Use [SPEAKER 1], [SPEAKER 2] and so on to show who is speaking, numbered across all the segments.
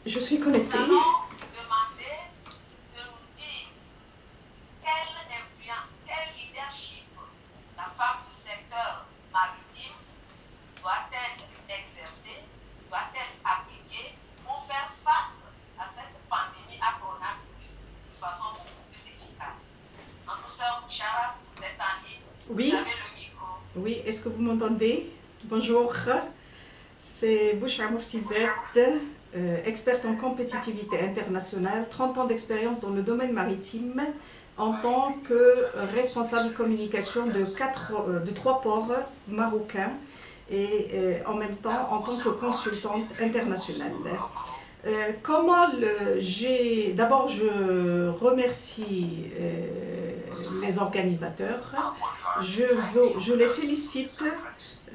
[SPEAKER 1] Je suis connectée.
[SPEAKER 2] Nous allons demander de nous dire quelle influence, quel leadership la femme du secteur maritime doit-elle exercer, doit-elle appliquer pour faire face à cette pandémie à coronavirus de façon beaucoup plus efficace. Notre sœur Bouchara, si vous êtes en ligne,
[SPEAKER 1] Oui.
[SPEAKER 2] vous avez le micro.
[SPEAKER 1] Oui, est-ce que vous m'entendez? Bonjour, c'est Bouchra Moftizet, experte en compétitivité internationale, 30 ans d'expérience dans le domaine maritime en tant que responsable communication de 3 ports marocains et en même temps en tant que consultante internationale. D'abord, je remercie les organisateurs. Je les félicite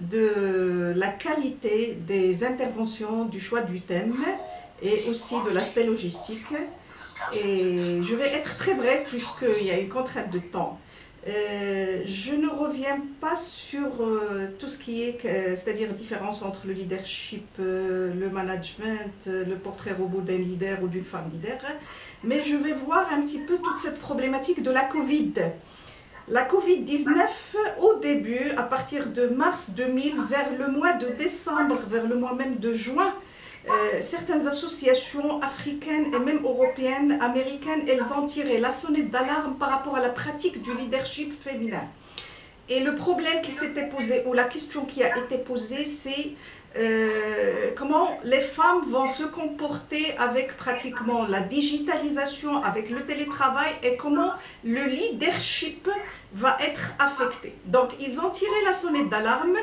[SPEAKER 1] de la qualité des interventions, du choix du thème et aussi de l'aspect logistique. Et je vais être très brève puisqu'il y a une contrainte de temps. Je ne reviens pas sur tout ce qui est, c'est-à-dire différence entre le leadership, le management, le portrait robot d'un leader ou d'une femme leader, mais je vais voir un petit peu toute cette problématique de la Covid. La Covid-19, au début, à partir de mars 2000, vers le mois de décembre, vers le mois même de juin, certaines associations africaines et même européennes, américaines, elles ont tiré la sonnette d'alarme par rapport à la pratique du leadership féminin. Et le problème qui s'était posé, ou la question qui a été posée, c'est comment les femmes vont se comporter avec pratiquement la digitalisation, avec le télétravail et comment le leadership va être affecté. Donc ils ont tiré la sonnette d'alarme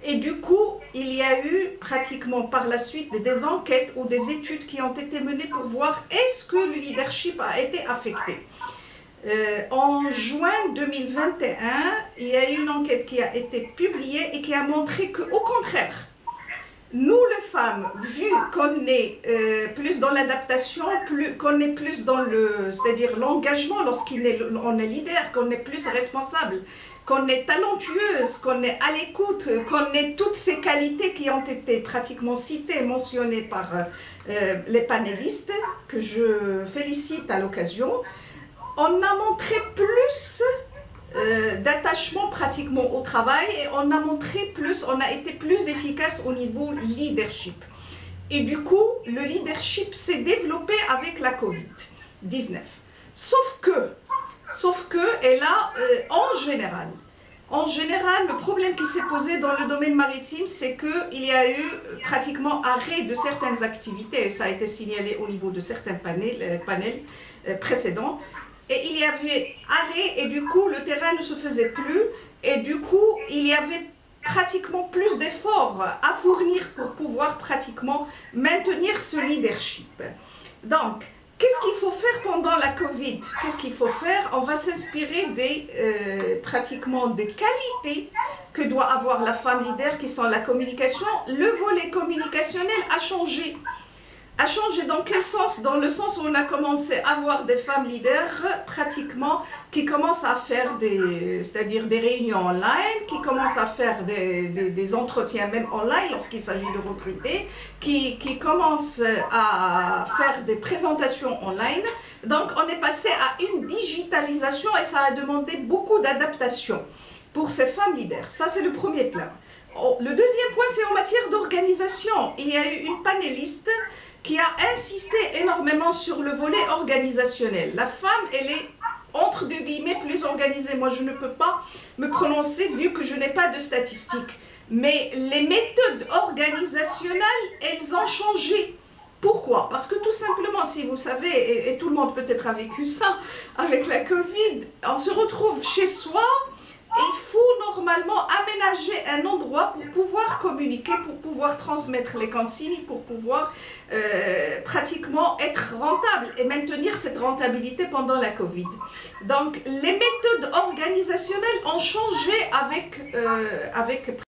[SPEAKER 1] et du coup il y a eu pratiquement par la suite des enquêtes ou des études qui ont été menées pour voir est-ce que le leadership a été affecté. En juin 2021, il y a eu une enquête qui a été publiée et qui a montré qu'au contraire, nous les femmes, vu qu'on est plus dans l'adaptation, qu'on est plus dans c'est-à-dire l'engagement lorsqu'on est leader, qu'on est plus responsable, qu'on est talentueuse, qu'on est à l'écoute, qu'on ait toutes ces qualités qui ont été pratiquement citées, mentionnées par les panélistes, que je félicite à l'occasion, on a montré plus d'attachement pratiquement au travail et on a été plus efficace au niveau leadership. Et du coup, le leadership s'est développé avec la Covid-19. Sauf que, et là, en général, le problème qui s'est posé dans le domaine maritime, c'est qu'il y a eu pratiquement arrêt de certaines activités, et ça a été signalé au niveau de certains panels précédents. Et il y avait arrêt et du coup le terrain ne se faisait plus et du coup il y avait pratiquement plus d'efforts à fournir pour pouvoir pratiquement maintenir ce leadership. Donc, qu'est-ce qu'il faut faire pendant la Covid? Qu'est-ce qu'il faut faire? On va s'inspirer pratiquement des qualités que doit avoir la femme leader qui sont la communication. Le volet communicationnel a changé. A changé dans quel sens? Dans le sens où on a commencé à avoir des femmes leaders pratiquement qui commencent à faire c'est-à-dire des réunions online, qui commencent à faire des entretiens même online lorsqu'il s'agit de recruter, qui commencent à faire des présentations online. Donc on est passé à une digitalisation et ça a demandé beaucoup d'adaptation pour ces femmes leaders. Ça c'est le premier plan. Le deuxième point c'est en matière d'organisation. Il y a eu une panéliste qui a insisté énormément sur le volet organisationnel. La femme, elle est, entre deux guillemets, plus organisée. Moi, je ne peux pas me prononcer vu que je n'ai pas de statistiques. Mais les méthodes organisationnelles, elles ont changé. Pourquoi? Parce que tout simplement, si vous savez, et tout le monde peut-être a vécu ça avec la Covid, on se retrouve chez soi, et il faut normalement aménager un endroit pour pouvoir communiquer, pour pouvoir transmettre les consignes, pour pouvoir pratiquement être rentable et maintenir cette rentabilité pendant la Covid. Donc les méthodes organisationnelles ont changé avec